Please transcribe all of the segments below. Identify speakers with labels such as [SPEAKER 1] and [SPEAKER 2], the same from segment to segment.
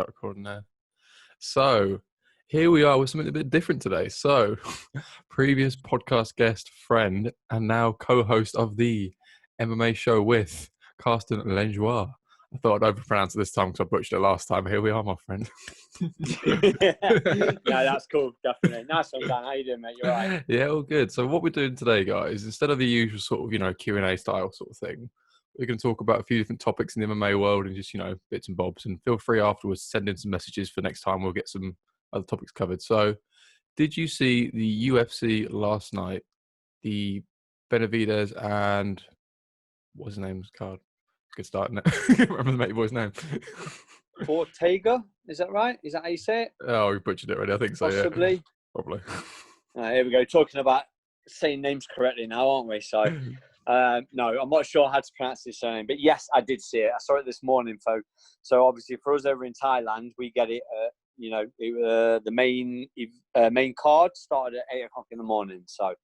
[SPEAKER 1] Start recording now. So, here we are with something a bit different today. So, previous podcast guest, friend, and now co-host of the MMA show with Karsten Lenjoint. I thought I'd overpronounce it this time because I butchered it last time. Here we are, my friend.
[SPEAKER 2] No, that's cool, definitely. Nice one, Dan. How you doing, mate? You all right?
[SPEAKER 1] Yeah, all good. So what we're doing today, guys, instead of the usual sort of, Q&A style sort of thing, we're going to talk about a few different topics in the MMA world and just, bits and bobs. And feel free afterwards to send in some messages for next time. We'll get some other topics covered. So did you see the UFC last night? The Benavidez and what's his name's card? Good start, isn't it? I can't remember the matey boy's name.
[SPEAKER 2] Ortega, is that right? Is that how you say it?
[SPEAKER 1] Oh, we butchered it already. I think so,
[SPEAKER 2] Possibly.
[SPEAKER 1] Yeah. Probably.
[SPEAKER 2] Here we go. Talking about saying names correctly now, aren't we? So, no, I'm not sure how to pronounce his surname, but yes, I did see it. I saw it this morning, folks. So obviously, for us over in Thailand, we get it. The main card started at 8 o'clock in the morning. So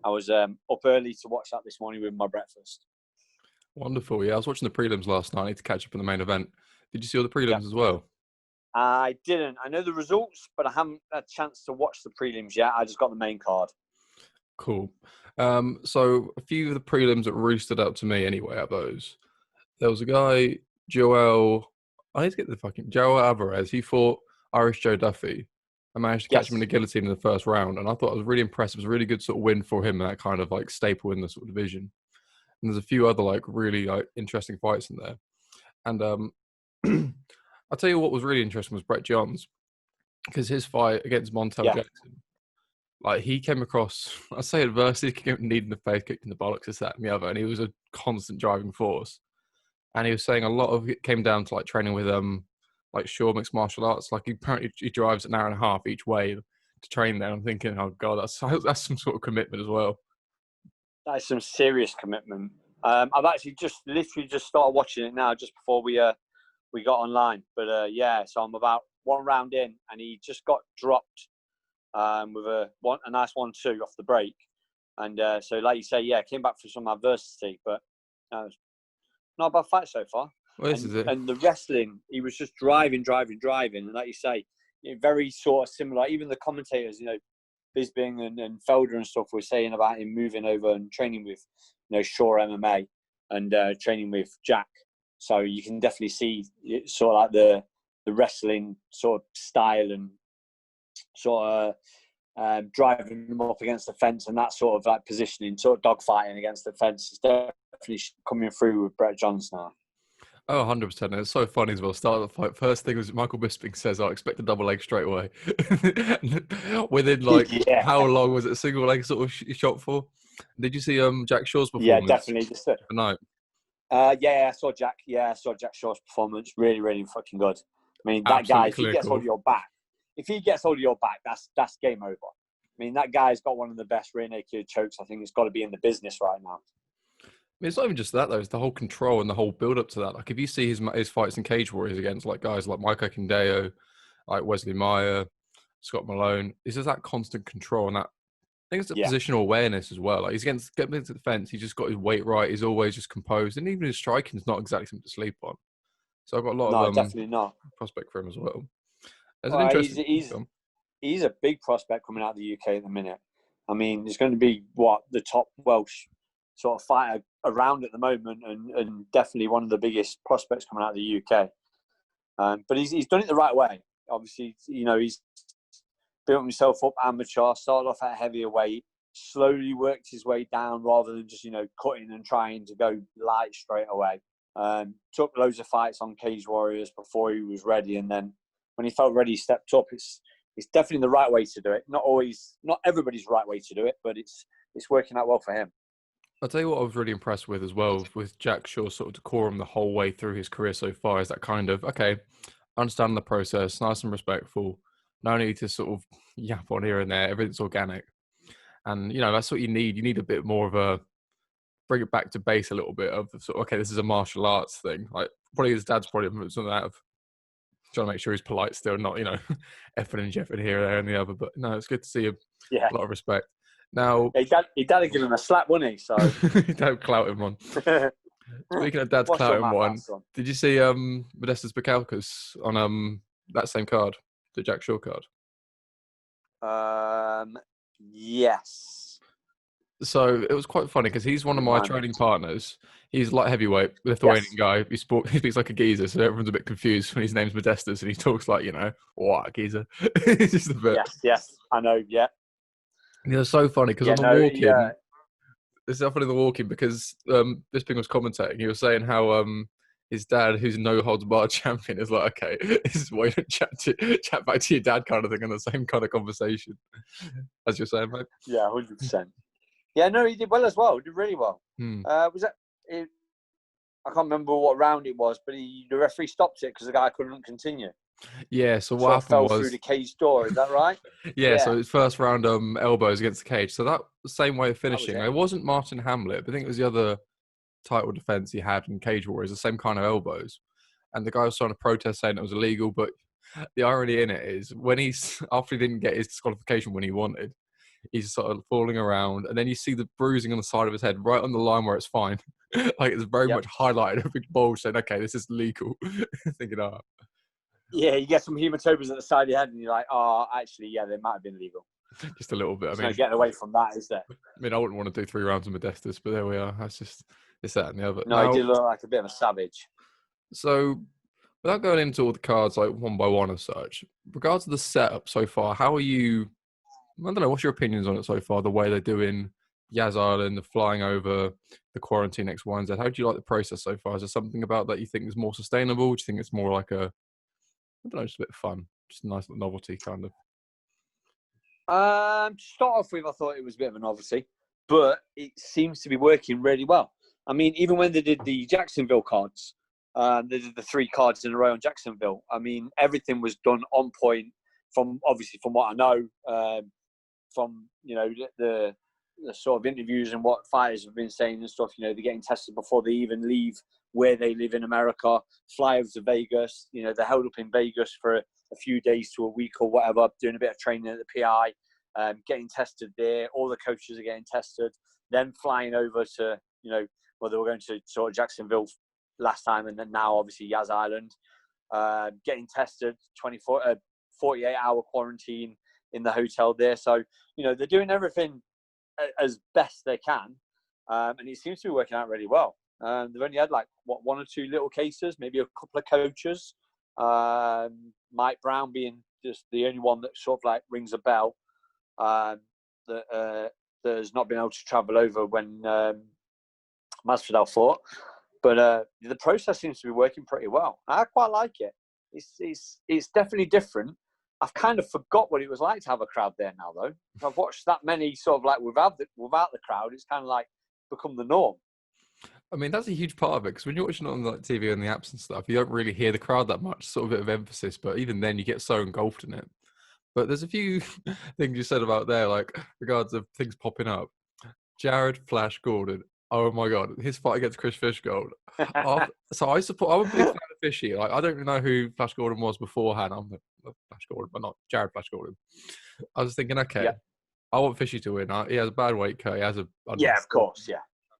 [SPEAKER 2] I was up early to watch that this morning with my breakfast.
[SPEAKER 1] Wonderful. Yeah, I was watching the prelims last night. I need to catch up on the main event. Did you see all the prelims as well?
[SPEAKER 2] I didn't. I know the results, but I haven't had a chance to watch the prelims yet. I just got the main card.
[SPEAKER 1] Cool. So a few of the prelims that really stood out to me anyway are those. There was a guy, Joel Alvarez. He fought Irish Joe Duffy. I managed to catch him in the guillotine in the first round, and I thought it was really impressive. It was a really good sort of win for him and that kind of like staple in the sort of division. And there's a few other like really interesting fights in there. And I'll tell you what was really interesting was Brett Johns, because his fight against Montel Jackson, like he came across, I say adversity, needing the face, kicked in the bollocks, this, that, and the other, and he was a constant driving force. And he was saying a lot of it came down to like training with like Shaw mixed martial arts. Like he drives an hour and a half each way to train there. I'm thinking, oh god, that's some sort of commitment as well.
[SPEAKER 2] That is some serious commitment. I've actually literally just started watching it now, just before we got online. But so I'm about one round in, and he just got dropped with a nice 1-2 off the break. And so, like you say, came back for some adversity, but not a bad fight so far.
[SPEAKER 1] Well, this is it.
[SPEAKER 2] And the wrestling, he was just driving. And like you say, very sort of similar. Even the commentators, Bisping and Felder and stuff were saying about him moving over and training with, Shaw MMA and training with Jack. So you can definitely see sort of like the wrestling sort of style and sort of driving them up against the fence and that sort of like positioning, sort of dogfighting against the fence is definitely coming through with Brett Johns now.
[SPEAKER 1] Oh, 100%. And it's so funny as well. Start of the fight. First thing was Michael Bisping says, I expect a double leg straight away. Within how long was it a single leg sort of shot for? Did you see Jack Shaw's performance?
[SPEAKER 2] Yeah, definitely. Just
[SPEAKER 1] tonight.
[SPEAKER 2] I saw Jack. Yeah, I saw Jack Shaw's performance. Really, really fucking good. I mean, that guy, if he gets hold of your back, that's game over. I mean, that guy's got one of the best rear naked chokes. I think it's got to be in the business right now.
[SPEAKER 1] I mean, it's not even just that, though. It's the whole control and the whole build-up to that. Like, if you see his fights in Cage Warriors against, like, guys like Mike Akindeo, like Wesley Meyer, Scott Malone, it's just that constant control and that, I think it's the positional awareness as well. Like, he's getting into the fence. He's just got his weight right. He's always just composed. And even his striking is not exactly something to sleep on. So I've got a lot of
[SPEAKER 2] definitely not.
[SPEAKER 1] Prospect for him as well.
[SPEAKER 2] He's a big prospect coming out of the UK at the minute. I mean, he's going to be, the top Welsh sort of fighter around at the moment, and definitely one of the biggest prospects coming out of the UK. But he's done it the right way. Obviously, he's built himself up amateur, started off at a heavier weight, slowly worked his way down rather than just, cutting and trying to go light straight away. Took loads of fights on Cage Warriors before he was ready, and then when he felt ready, he stepped up. It's definitely the right way to do it. Not everybody's right way to do it, but it's working out well for him.
[SPEAKER 1] I'll tell you what I was really impressed with as well, with Jack Shaw's sort of decorum the whole way through his career so far, is that kind of, okay, understand the process, nice and respectful, no need to sort of yap on here and there, everything's organic. And, that's what you need. You need a bit more of a, bring it back to base a little bit of sort of, okay, this is a martial arts thing. Like, probably his dad's probably something out of trying to make sure he's polite still, not, effing and jeffing here, there, and the other. But no, it's good to see a lot of respect. Now,
[SPEAKER 2] your dad would give him a slap, wouldn't he? So
[SPEAKER 1] don't clout him on. Speaking of dad's clouting one, did you see Modestas Bukalkas on that same card, the Jack Shaw card?
[SPEAKER 2] Yes.
[SPEAKER 1] So it was quite funny because he's one of my training partners. He's light heavyweight, Lithuanian guy. He speaks like a geezer, so everyone's a bit confused when his name's Modestus and he talks like, what, geezer? It's just a bit.
[SPEAKER 2] Yes, I know, yeah.
[SPEAKER 1] And it was so funny because on the walk-in, it's so funny the walk-in because Bisping was commentating. He was saying how his dad, who's no holds barred champion, is like, okay, this is why you don't chat back to your dad kind of thing in the same kind of conversation. As you're saying, mate.
[SPEAKER 2] Yeah, 100%. Yeah, no, he did well as well. He did really well. Was that? I can't remember what round it was, but the referee stopped it because the guy couldn't continue.
[SPEAKER 1] Yeah. So what happened was
[SPEAKER 2] fell through the cage door. Is that right?
[SPEAKER 1] Yeah. So his first round, elbows against the cage. So that the same way of finishing. It wasn't Martin Hamlet, but I think it was the other title defense he had in Cage Warriors. The same kind of elbows, and the guy was trying to protest saying it was illegal. But the irony in it is when after he didn't get his disqualification when he wanted, he's sort of falling around, and then you see the bruising on the side of his head, right on the line where it's fine. Like it's very much highlighted, a big bulge saying, "Okay, this is legal." Thinking,
[SPEAKER 2] yeah, you get some hematomas at the side of your head, and you're like, "Oh, actually, yeah, they might have been legal."
[SPEAKER 1] Just a little bit.
[SPEAKER 2] There's no getting away from that, is there?
[SPEAKER 1] I mean, I wouldn't want to do 3 rounds of Modestus, but there we are. That's just it's that and the other.
[SPEAKER 2] No, he did look like a bit of a savage.
[SPEAKER 1] So, without going into all the cards like one by one as such, regards to the setup so far, how are you? I don't know. What's your opinions on it so far? The way they're doing Yas Island, the flying over, the quarantine X, Y, and Z. How do you like the process so far? Is there something about that you think is more sustainable? Do you think it's more like I don't know, just a bit of fun, just a nice little novelty kind of?
[SPEAKER 2] To start off with, I thought it was a bit of a novelty, but it seems to be working really well. I mean, even when they did the Jacksonville cards, they did the 3 cards in a row on Jacksonville. I mean, everything was done on point from what I know, from the sort of interviews and what fighters have been saying and stuff. They're getting tested before they even leave where they live in America, fly over to Vegas. They're held up in Vegas for a few days to a week or whatever, doing a bit of training at the PI, getting tested there. All the coaches are getting tested, then flying over to, they were going to sort of Jacksonville last time, and then now obviously Yas Island, getting tested, 48-hour quarantine in the hotel there. So, they're doing everything as best they can. And it seems to be working out really well. They've only had 1 or 2 little cases, maybe a couple of coaches. Mike Brown being just the only one that sort of rings a bell, that has not been able to travel over when Masvidal fought. But the process seems to be working pretty well. I quite like it. It's definitely different. I've kind of forgot what it was like to have a crowd there now, though. I've watched that many sort of without the crowd. It's kind of become the norm.
[SPEAKER 1] I mean, that's a huge part of it because when you're watching it on TV and the apps and stuff, you don't really hear the crowd that much. Sort of a bit of emphasis, but even then, you get so engulfed in it. But there's a few things you said about there, regards of things popping up. Jared Flash Gordon. Oh my God, his fight against Chris Fishgold. So I'm a big fan of Fishy. I don't know who Flash Gordon was beforehand. I'm Flash Gordon, but not Jared Flash Gordon. I was thinking, okay, I want Fishy to win. He has a bad weight cut. He has a
[SPEAKER 2] of course, yeah.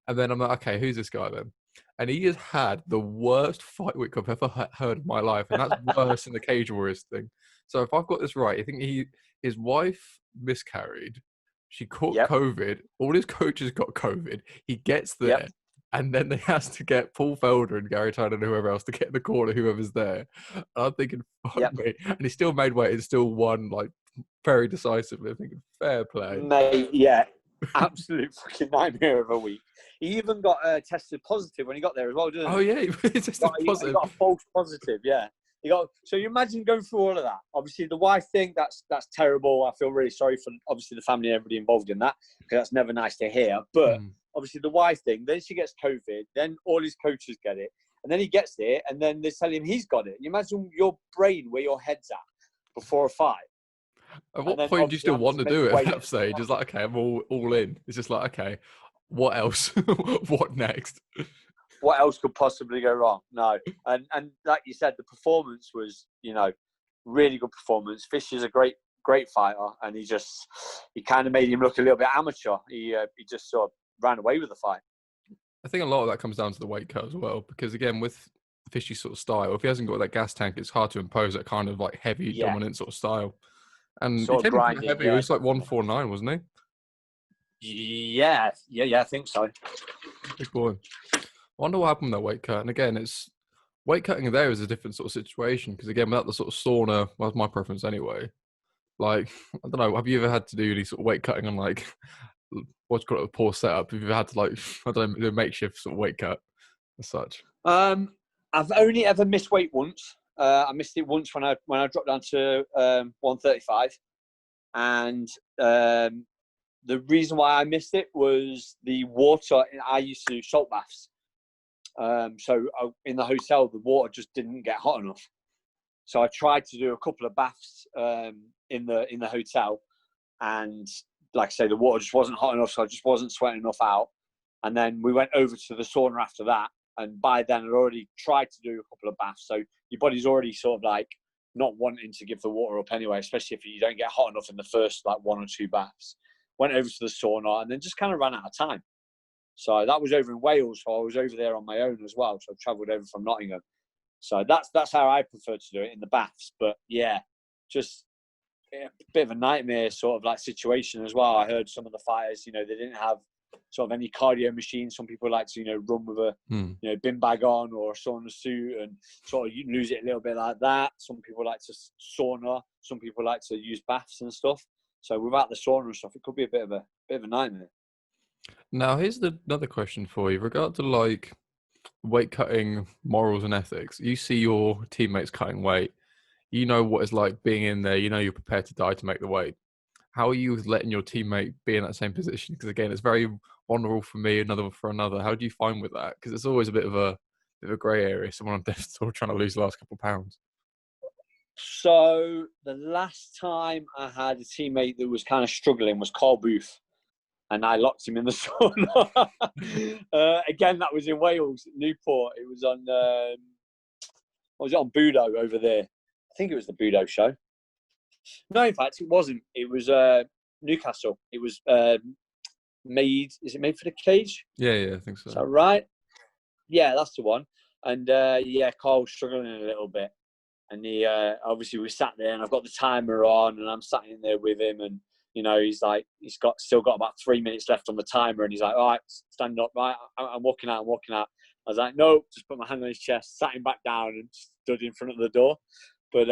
[SPEAKER 1] And then I'm like, okay, who's this guy then? And he has had the worst fight week I've ever heard in my life, and that's worse than the Cage Warriors thing. So if I've got this right, I think his wife miscarried. She caught COVID. All his coaches got COVID. He gets there, and then they has to get Paul Felder and Gary Tyler and whoever else to get in the corner, whoever's there. And I'm thinking, fuck me. And he still made weight and still won, very decisively. I'm thinking, fair play.
[SPEAKER 2] Mate, yeah. Absolute fucking nightmare of a week. He even got tested positive when he got there as well, didn't he?
[SPEAKER 1] Oh, yeah. He tested positive.
[SPEAKER 2] He got a false positive, yeah. So you imagine going through all of that. Obviously, the wife thing, that's terrible. I feel really sorry for, obviously, the family and everybody involved in that, because that's never nice to hear. But obviously, the wife thing, then she gets COVID, then all his coaches get it, and then he gets there, and then they tell him he's got it. You imagine your brain, where your head's at before a fight.
[SPEAKER 1] At what point do you still want to do it at that stage? It's okay, I'm all in. It's just okay, what else? What next?
[SPEAKER 2] What else could possibly go wrong? No. And like you said, the performance was, really good performance. Fish is a great fighter, and he kind of made him look a little bit amateur. He just sort of ran away with the fight.
[SPEAKER 1] I think a lot of that comes down to the weight cut as well, because again, with fishy sort of style. If he hasn't got that gas tank, it's hard to impose that kind of like heavy,
[SPEAKER 2] Yeah,
[SPEAKER 1] dominant sort of style. And he
[SPEAKER 2] sort of
[SPEAKER 1] came in quite
[SPEAKER 2] grinding.
[SPEAKER 1] heavy. He was like 149, wasn't he?
[SPEAKER 2] Yeah, I think so.
[SPEAKER 1] Big boy. I wonder what happened with that weight cut. And again, it's weight cutting there is a different sort of situation because again, without the sort of sauna, well, that's my preference anyway. Like, I don't know, have you ever had to do any sort of weight cutting on like what's called a poor setup? Have you ever had to like I don't know, do a makeshift sort of weight cut as such?
[SPEAKER 2] I've only ever missed weight once. I missed it once when I dropped down to 135, and the reason why I missed it was the water. I used to do salt baths. So in the hotel, the water just didn't get hot enough. So I tried to do a couple of baths in the hotel, and like I say, the water just wasn't hot enough, so I just wasn't sweating enough out. And then we went over to the sauna after that, and by then I'd already tried to do a couple of baths. So your body's already sort of like not wanting to give the water up anyway, especially if you don't get hot enough in the first like 1 or 2 baths. Went over to the sauna and then just kind of ran out of time. So that was over in Wales, so I was over there on my own as well. So I travelled over from Nottingham. So that's how I prefer to do it, in the baths. But yeah, just a bit of a nightmare sort of like situation as well. I heard some of the fighters, they didn't have sort of any cardio machines. Some people like to, run with a, bin bag on or a sauna suit and sort of lose it a little bit like that. Some people like to sauna. Some people like to use baths and stuff. So without the sauna and stuff, it could be a bit of a nightmare.
[SPEAKER 1] Now, here's another question for you. Regard to like weight cutting morals and ethics, you see your teammates cutting weight, you know what it's like being in there, you know you're prepared to die to make the weight. How are you letting your teammate be in that same position? Because again, it's very vulnerable for me, another for another. How do you find with that? Because it's always a bit of a grey area. Someone on death's door trying to lose the last couple of pounds.
[SPEAKER 2] So the last time I had a teammate that was kind of struggling was Carl Booth, and I locked him in the sauna. Again, that was in Wales, Newport. It was on, was it on Budo over there? I think it was the Budo show. No, in fact, it wasn't. It was Newcastle. It was made. Is it Made for the Cage?
[SPEAKER 1] Yeah, I think so.
[SPEAKER 2] Is that right? Yeah, that's the one. And yeah, Carl's struggling a little bit. And he obviously we sat there, and I've got the timer on, and I'm sat in there with him, and he's like, still got about 3 minutes left on the timer, and he's like, all right, stand up, right? I'm walking out. I was like, no, just put my hand on his chest, sat him back down, and stood in front of the door. But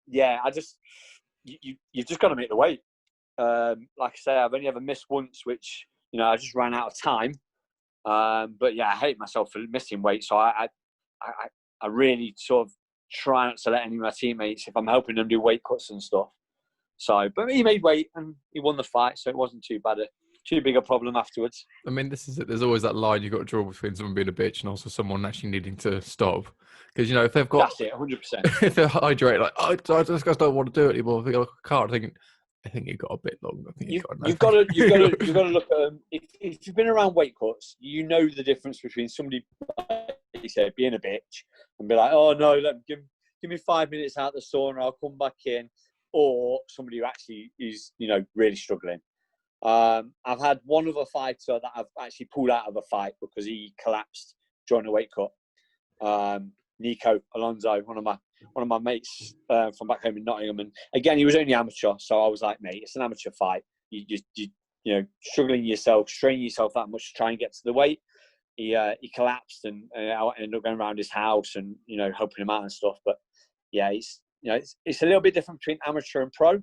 [SPEAKER 2] yeah, you've just got to make the weight. Like I say, I've only ever missed once, which I just ran out of time. But yeah, I hate myself for missing weight, so I really sort of try not to let any of my teammates, if I'm helping them do weight cuts and stuff. So, but he made weight and he won the fight, so it wasn't too big a problem afterwards.
[SPEAKER 1] I mean, this is it. There's always that line you've got to draw between someone being a bitch and also someone actually needing to stop. Because, if they've got...
[SPEAKER 2] That's it, 100%.
[SPEAKER 1] If they're hydrated, like, I just don't want to do it anymore. If they got a card, I think you got a bit long. I think
[SPEAKER 2] you've got to look at them. If you've been around weight cuts, you know the difference between somebody, like you said, being a bitch and be like, oh no, give me 5 minutes out the sauna, I'll come back in, or somebody who actually is, really struggling. I've had one other fighter that I've actually pulled out of a fight because he collapsed during a weight cut. Nico Alonso, one of my mates from back home in Nottingham, and again, he was only amateur, so I was like, mate, it's an amateur fight. You struggling yourself, straining yourself that much to try and get to the weight. He collapsed, and I ended up going around his house and helping him out and stuff. But yeah, it's a little bit different between amateur and pro.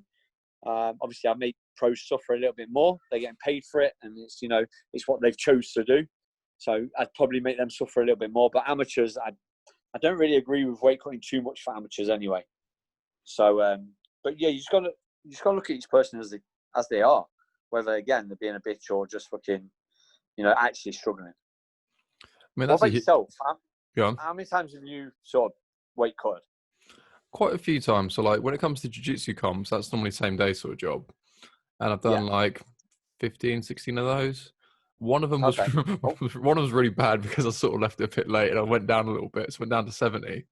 [SPEAKER 2] Obviously, I make pros suffer a little bit more. They're getting paid for it, and it's what they've chose to do. So I'd probably make them suffer a little bit more. But amateurs, I don't really agree with weight cutting too much for amateurs anyway. So, but yeah, you just got to look at each person as they are, whether again they're being a bitch or just fucking, actually struggling.
[SPEAKER 1] I mean,
[SPEAKER 2] what about yourself?
[SPEAKER 1] How
[SPEAKER 2] many times have you sort of weight cut?
[SPEAKER 1] Quite a few times. So like when it comes to jiu-jitsu comps, that's normally same day sort of job. And I've done like 15, 16 of those. One of them was one was really bad because I sort of left it a bit late and I went down a little bit. So I went down to 70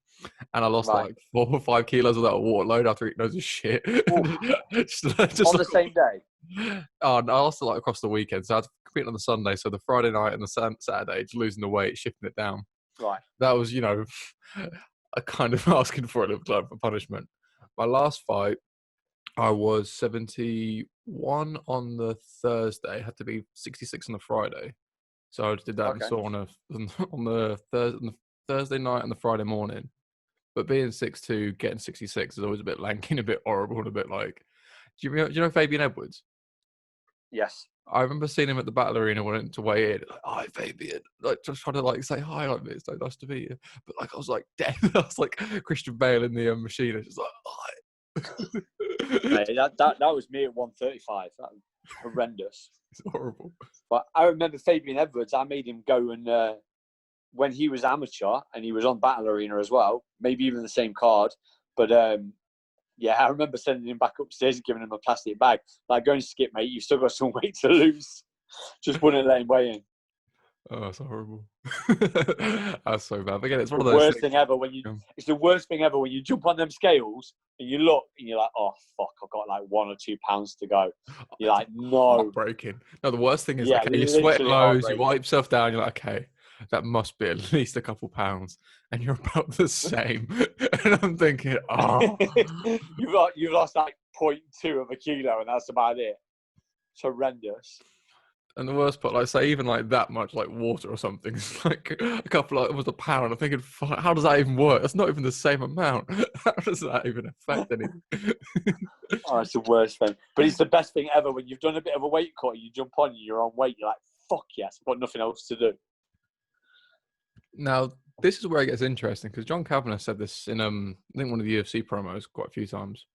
[SPEAKER 1] and I lost like 4 or 5 kilos of that water load after eating loads of shit. just
[SPEAKER 2] on the same day?
[SPEAKER 1] Oh, and I lost it like across the weekend. So I had to compete on the Sunday. So the Friday night and the Saturday, just losing the weight, shifting it down.
[SPEAKER 2] Right.
[SPEAKER 1] That was, a kind of asking for it for punishment. My last fight, I was 71 on the Thursday. Had to be 66 on the Friday. So I did that and
[SPEAKER 2] Okay.
[SPEAKER 1] saw on the Thursday night and the Friday morning. But being 6'2", getting 66 is always a bit lanky and a bit horrible and a bit like. Do you know Fabian Edwards?
[SPEAKER 2] Yes.
[SPEAKER 1] I remember seeing him at the Battle Arena when I went to weigh in. Like, hi, Fabian. Like, just trying to like say hi, like it's so nice to meet you. But like I was like dead. I was like Christian Bale in the machine. I was just like hi.
[SPEAKER 2] Mate, that was me at 135. That was horrendous.
[SPEAKER 1] It's horrible.
[SPEAKER 2] But I remember Fabian Edwards. I made him go and when he was amateur and he was on Battle Arena as well, maybe even the same card. But yeah, I remember sending him back upstairs and giving him a plastic bag. Like, go and skip, mate. You've still got some weight to lose. Just wouldn't let him weigh in.
[SPEAKER 1] Oh, that's horrible. That's so bad. But again, it's one
[SPEAKER 2] the
[SPEAKER 1] of those
[SPEAKER 2] worst thing ever when you. It's the worst thing ever when you jump on them scales and you look and you're like, oh fuck, I've got like 1 or 2 pounds to go. You're like, no.
[SPEAKER 1] Heartbreaking. No, the worst thing is,
[SPEAKER 2] Yeah,
[SPEAKER 1] okay, you sweat loads, you wipe yourself down, you're like, okay, that must be at least a couple pounds, and you're about the same. And I'm thinking, oh,
[SPEAKER 2] you've lost like 0.2 of a kilo, and that's about it. It's horrendous.
[SPEAKER 1] And the worst part, like say even like that much, like water or something, it's like a couple, like it was a pound. I'm thinking, fuck, how does that even work? That's not even the same amount. How does that even affect anything?
[SPEAKER 2] Oh, it's the worst thing. But it's the best thing ever when you've done a bit of a weight cut, you jump on, you're on weight, you're like, fuck yes, I've got nothing else to do.
[SPEAKER 1] Now, this is where it gets interesting, because John Kavanagh said this in I think one of the UFC promos quite a few times,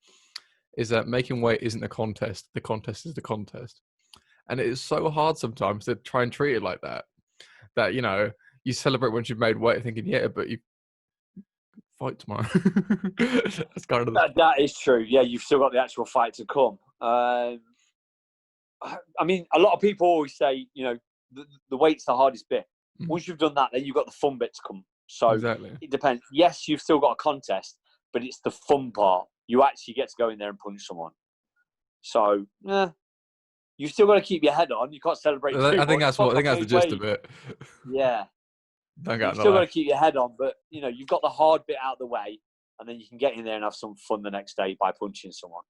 [SPEAKER 1] is that making weight isn't the contest is the contest. And it is so hard sometimes to try and treat it like that. That, you celebrate once you've made weight thinking, yeah, but you fight tomorrow. That's kind of
[SPEAKER 2] that is true. Yeah, you've still got the actual fight to come. I mean, a lot of people always say, the weight's the hardest bit. Once you've done that, then you've got the fun bit to come. So
[SPEAKER 1] exactly.
[SPEAKER 2] It depends. Yes, you've still got a contest, but it's the fun part. You actually get to go in there and punch someone. So, you've still got to keep your head on. You can't celebrate too much.
[SPEAKER 1] I think that's the gist of it.
[SPEAKER 2] Yeah.
[SPEAKER 1] You've
[SPEAKER 2] still got to keep your head on, but, you've got the hard bit out of the way, and then you can get in there and have some fun the next day by punching someone.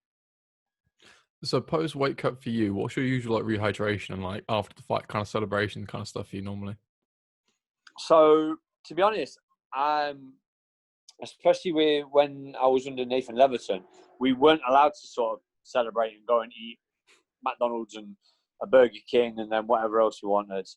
[SPEAKER 1] So post weight cut for you, what's your usual like rehydration and like after the fight kind of celebration kind of stuff for you normally?
[SPEAKER 2] So to be honest, especially when I was under Nathan Leverton, we weren't allowed to sort of celebrate and go and eat McDonald's and a Burger King and then whatever else we wanted.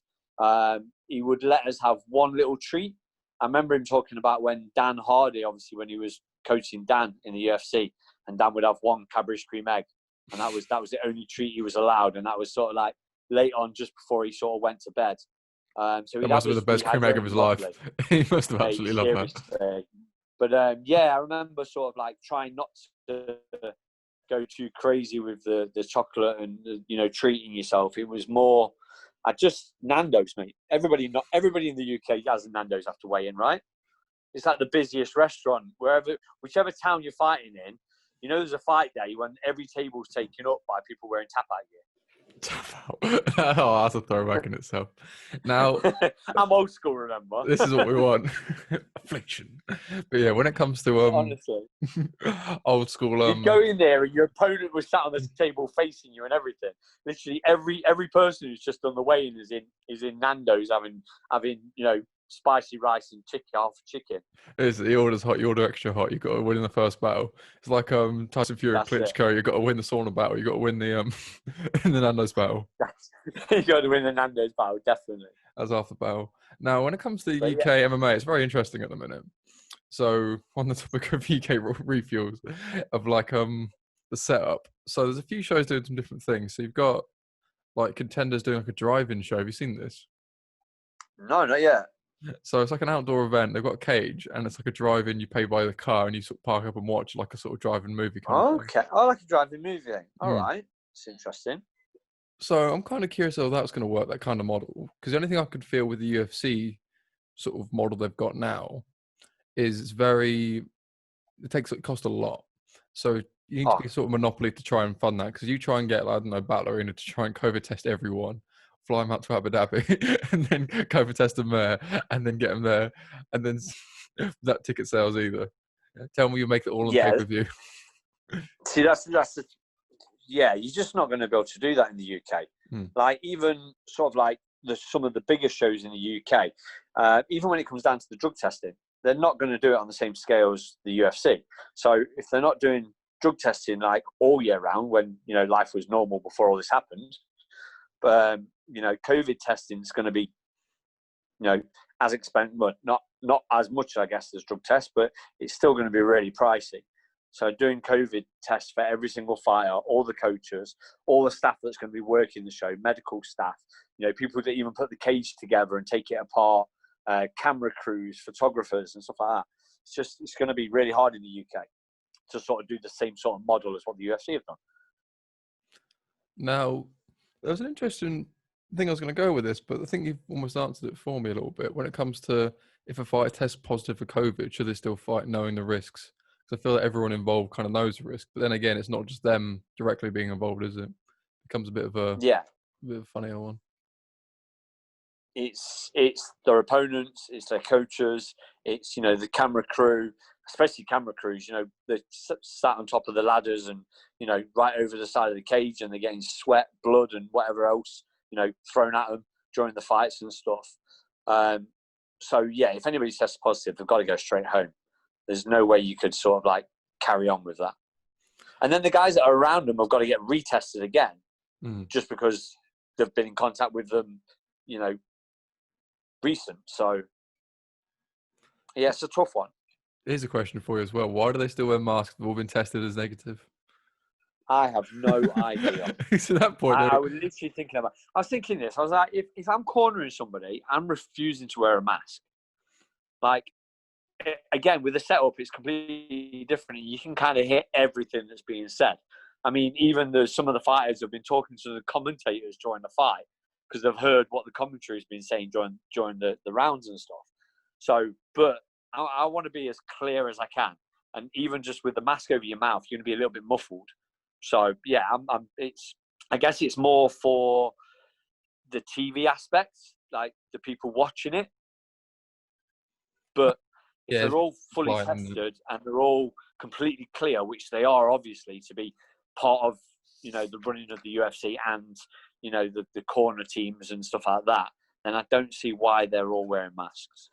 [SPEAKER 2] He would let us have one little treat. I remember him talking about when Dan Hardy, obviously when he was coaching Dan in the UFC, and Dan would have one Cadbury's cream egg, and that was the only treat he was allowed, and that was sort of like late on, just before he sort of went to bed. So
[SPEAKER 1] that must have been the best cream egg of his life. He must have absolutely loved that.
[SPEAKER 2] But yeah, I remember sort of like trying not to go too crazy with the chocolate and treating yourself. It was more just Nando's, mate. Everybody in the UK has a Nando's after weigh in, right? It's like the busiest restaurant whichever town you're fighting in. There's a fight day when every table's taken up by people wearing tap-out gear.
[SPEAKER 1] Oh, that's a throwback in itself. Now,
[SPEAKER 2] I'm old school, remember?
[SPEAKER 1] This is what we want. Affliction. But yeah, when it comes to
[SPEAKER 2] honestly,
[SPEAKER 1] old school,
[SPEAKER 2] you go in there and your opponent was sat on the table facing you and everything. Literally every person who's just on the weigh-in is in Nando's having spicy rice and half chicken.
[SPEAKER 1] He orders hot, you order extra hot. You got to win in the first battle. It's like Tyson Fury and Klitschko. You got to win the sauna battle. You got to win the in the Nando's battle.
[SPEAKER 2] You got to win the Nando's battle, definitely.
[SPEAKER 1] As half the battle. Now, when it comes to UK MMA, it's very interesting at the minute. So, on the topic of UK refuels, of like the setup. So, there's a few shows doing some different things. So, you've got like Contenders doing like a drive-in show. Have you seen this?
[SPEAKER 2] No, not yet.
[SPEAKER 1] So it's like an outdoor event. They've got a cage, and it's like a drive-in. You pay by the car, and you sort of park up and watch like a sort of drive-in movie.
[SPEAKER 2] Okay, I like a drive-in movie. All right, it's interesting.
[SPEAKER 1] So I'm kind of curious how that's going to work, that kind of model, because the only thing I could feel with the UFC sort of model they've got now is it costs a lot. So you need to be sort of monopoly to try and fund that, because you try and get, I don't know, Battle Arena to try and COVID test everyone, fly him out to Abu Dhabi, and then go for test him there, and then get him there, and then that ticket sales either. Tell me you make it all on pay-per-view.
[SPEAKER 2] See, that's the, yeah, you're just not going to be able to do that in the UK. Like, even sort of like some of the biggest shows in the UK, even when it comes down to the drug testing, they're not going to do it on the same scale as the UFC. So if they're not doing drug testing like all year round, when, you know, life was normal before all this happened, you know, COVID testing is going to be, you know, as expensive, but not as much, I guess, as drug tests, but it's still going to be really pricey. So doing COVID tests for every single fighter, all the coaches, all the staff that's going to be working the show, medical staff, you know, people that even put the cage together and take it apart, camera crews, photographers and stuff like that. It's going to be really hard in the UK to sort of do the same sort of model as what the UFC have done.
[SPEAKER 1] Now, there was an interesting thing I was going to go with this, but I think you've almost answered it for me a little bit. When it comes to if a fighter tests positive for COVID, should they still fight knowing the risks? I feel that everyone involved kind of knows the risk, but then again, it's not just them directly being involved, is it? It becomes a bit of a funnier one.
[SPEAKER 2] It's their opponents, it's their coaches, it's, you know, the camera crew, especially camera crews. You know, they're sat on top of the ladders and, you know, right over the side of the cage, and they're getting sweat, blood, and whatever else, you know, thrown at them during the fights and stuff. So yeah, if anybody tests positive, they've got to go straight home. There's no way you could sort of like carry on with that. And then the guys that are around them have got to get retested again, just because they've been in contact with them, you know, recent. So yeah, it's a tough one.
[SPEAKER 1] Here's a question for you as well. Why do they still wear masks? They've all been tested as negative.
[SPEAKER 2] I have no idea.
[SPEAKER 1] To that point,
[SPEAKER 2] I was literally thinking about. I was thinking this. I was like, if I'm cornering somebody, I'm refusing to wear a mask. Like, again, with the setup, it's completely different. You can kind of hear everything that's being said. I mean, even some of the fighters have been talking to the commentators during the fight because they've heard what the commentary has been saying during the rounds and stuff. So, but I want to be as clear as I can. And even just with the mask over your mouth, you're going to be a little bit muffled. So, yeah, I guess it's more for the TV aspect, like the people watching it. But if they're all fully tested and they're all completely clear, which they are obviously to be part of, you know, the running of the UFC and, you know, the corner teams and stuff like that, then I don't see why they're all wearing masks.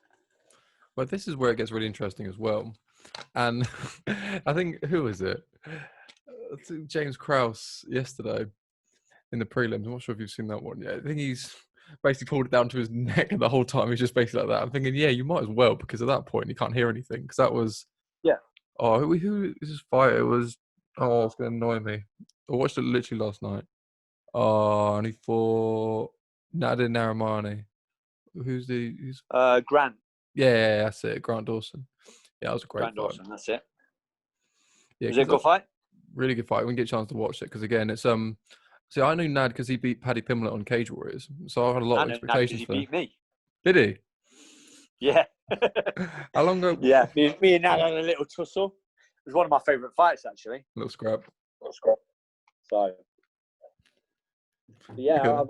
[SPEAKER 1] Well, this is where it gets really interesting as well. And I think, who is it? James Krause yesterday in the prelims. I'm not sure if you've seen that one yet. I think he's basically pulled it down to his neck, and the whole time he's just basically like that. I'm thinking, yeah, you might as well, because at that point you can't hear anything. Because that was, oh, who is this fighter? It was, oh, it's going to annoy me. I watched it literally last night. Oh, and he fought Nadir Narimani. Who's
[SPEAKER 2] Grant?
[SPEAKER 1] Yeah, that's it. Grant Dawson. Yeah, that was a great fight.
[SPEAKER 2] Dawson, that's it.
[SPEAKER 1] Yeah,
[SPEAKER 2] was it a good fight?
[SPEAKER 1] Really good fight. We can get a chance to watch it because again, it's See, I knew Nad because he beat Paddy Pimblett on Cage Warriors, so I had a lot of expectations for him. He beat
[SPEAKER 2] me.
[SPEAKER 1] Did he?
[SPEAKER 2] Yeah.
[SPEAKER 1] How long ago?
[SPEAKER 2] Yeah, me and Nad had a little tussle. It was one of my favourite fights, actually.
[SPEAKER 1] Little scrap.
[SPEAKER 2] So, yeah, I've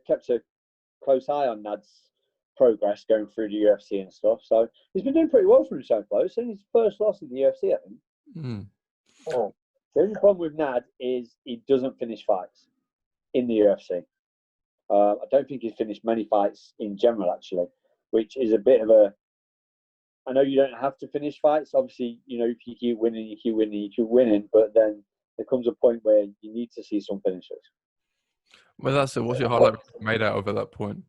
[SPEAKER 2] kept a close eye on Nad's progress going through the UFC and stuff. So he's been doing pretty well for himself, though. It's his first loss in the UFC, I think. Oh. The only problem with Nad is he doesn't finish fights in the UFC. I don't think he's finished many fights in general, actually, which is a bit of a... I know you don't have to finish fights. Obviously, you know, if you keep winning, you keep winning, you keep winning. But then there comes a point where you need to see some finishes.
[SPEAKER 1] Well, that's it. What's your highlight made out of at that point?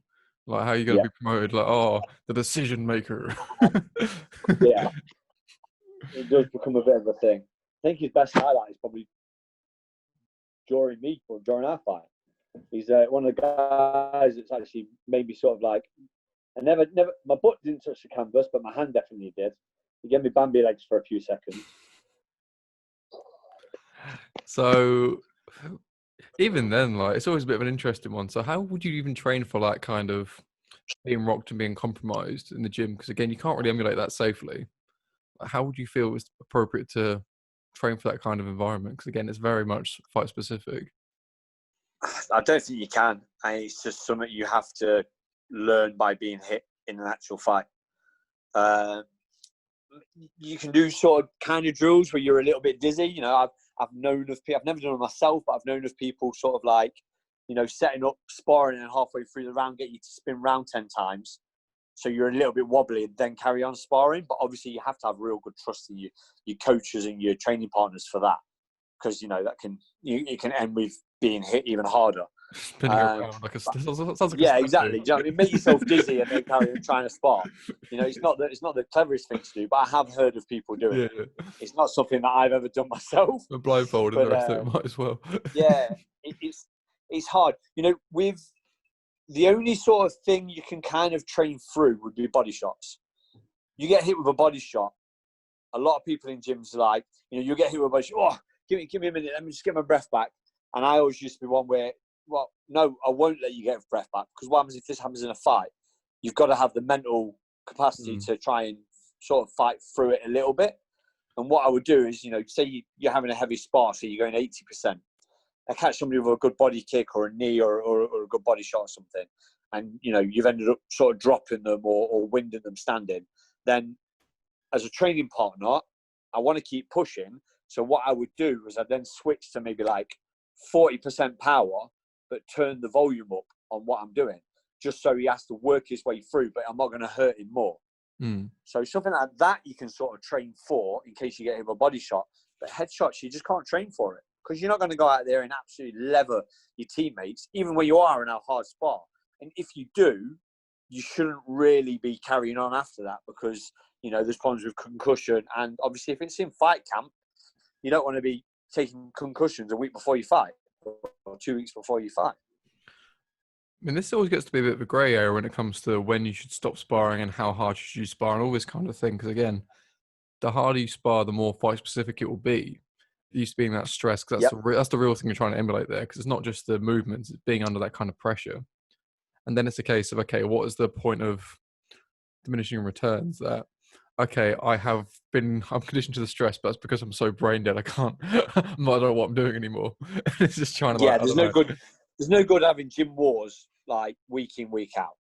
[SPEAKER 1] Like, how are you going to be promoted? Like, oh, the decision maker.
[SPEAKER 2] Yeah. It does become a bit of a thing. I think his best highlight is probably during our fight. He's one of the guys that's actually made me sort of like, I never, my butt didn't touch the canvas, but my hand definitely did. He gave me Bambi legs for a few seconds.
[SPEAKER 1] So, even then, like, it's always a bit of an interesting one. So, how would you even train for that kind of being rocked and being compromised in the gym? Because again, you can't really emulate that safely. How would you feel it was appropriate to train for that kind of environment? Because again, it's very much fight specific.
[SPEAKER 2] I don't think you can. And it's just something you have to learn by being hit in an actual fight. You can do sort of kind of drills where you're a little bit dizzy. You know, I've known of people, I've never done it myself, but I've known of people sort of like, you know, setting up sparring and halfway through the round, get you to spin round 10 times. So you're a little bit wobbly and then carry on sparring. But obviously you have to have real good trust in your coaches and your training partners for that. Because, you know, it can end with being hit even harder.
[SPEAKER 1] Spinning around like sounds like
[SPEAKER 2] yeah,
[SPEAKER 1] a
[SPEAKER 2] exactly. Do you know what I mean? Make yourself dizzy and then carry on trying to spar. You know, it's not the cleverest thing to do, but I have heard of people doing it. It's not something that I've ever done myself.
[SPEAKER 1] A blindfold and the rest of it might as well.
[SPEAKER 2] Yeah, it's hard. You know, with the only sort of thing you can kind of train through would be body shots. You get hit with a body shot. A lot of people in gyms are like, you know, you get hit with a body shot. Oh, give me a minute. Let me just get my breath back. And I always used to be one where, well, no, I won't let you get your breath back, because what happens if this happens in a fight? You've got to have the mental capacity to try and sort of fight through it a little bit. And what I would do is, you know, say you're having a heavy spar, so you're going 80%. I catch somebody with a good body kick or a knee or a good body shot or something, and, you know, you've ended up sort of dropping them or winding them standing. Then as a training partner, I want to keep pushing. So what I would do is I'd then switch to maybe like 40% power, but turn the volume up on what I'm doing, just so he has to work his way through, but I'm not going to hurt him more. So something like that you can sort of train for in case you get him a body shot. But headshots, you just can't train for it, because you're not going to go out there and absolutely lever your teammates, even when you are in a hard spar. And if you do, you shouldn't really be carrying on after that, because, you know, there's problems with concussion. And obviously, if it's in fight camp, you don't want to be taking concussions a week before you fight or 2 weeks before you fight.
[SPEAKER 1] I mean, this always gets to be a bit of a grey area when it comes to when you should stop sparring and how hard should you spar and all this kind of thing. Because again, the harder you spar, the more fight specific it will be. It used to being that stress, because that's the real thing you're trying to emulate there. Because it's not just the movements; it's being under that kind of pressure. And then it's a case of, okay, what is the point of diminishing returns? That, okay, I'm conditioned to the stress, but it's because I'm so brain dead, I can't. I don't know what I'm doing anymore. It's just trying to
[SPEAKER 2] there's no good having gym wars like week in, week out.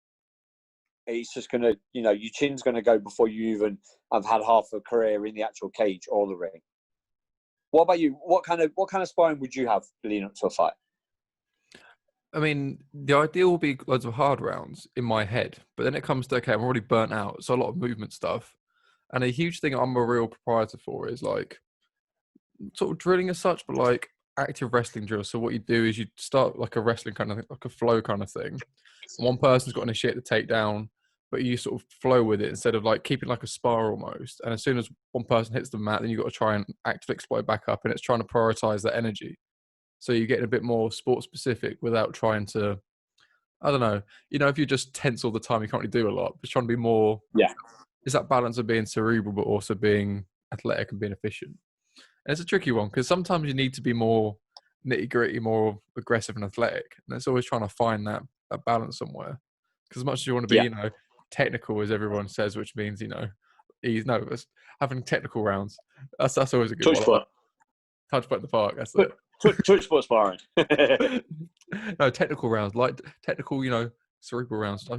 [SPEAKER 2] It's just gonna, you know, your chin's gonna go before you even have had half a career in the actual cage or the ring. What about you? What kind of sparring would you have leading up to a fight?
[SPEAKER 1] I mean, the ideal will be loads of hard rounds in my head, but then it comes to, okay, I'm already burnt out, so a lot of movement stuff. And a huge thing I'm a real proprietor for is like sort of drilling as such, but like active wrestling drills. So what you do is you start like a wrestling kind of thing, like a flow kind of thing. And one person's got to initiate the takedown, but you sort of flow with it instead of like keeping like a spar almost. And as soon as one person hits the mat, then you've got to try and actively exploit back up, and it's trying to prioritize that energy. So you're getting a bit more sport specific without trying to, I don't know, you know, if you just tense all the time, you can't really do a lot. But trying to be more, it's that balance of being cerebral, but also being athletic and being efficient. And it's a tricky one, because sometimes you need to be more nitty gritty, more aggressive and athletic. And it's always trying to find that balance somewhere. Because as much as you want to be, you know, technical, as everyone says, which means, you know, it's having technical rounds. That's always a good
[SPEAKER 2] Touch
[SPEAKER 1] one.
[SPEAKER 2] foot.
[SPEAKER 1] Touch foot in the park, that's it.
[SPEAKER 2] Touch foot sparring.
[SPEAKER 1] No, technical rounds, like technical, you know, cerebral rounds.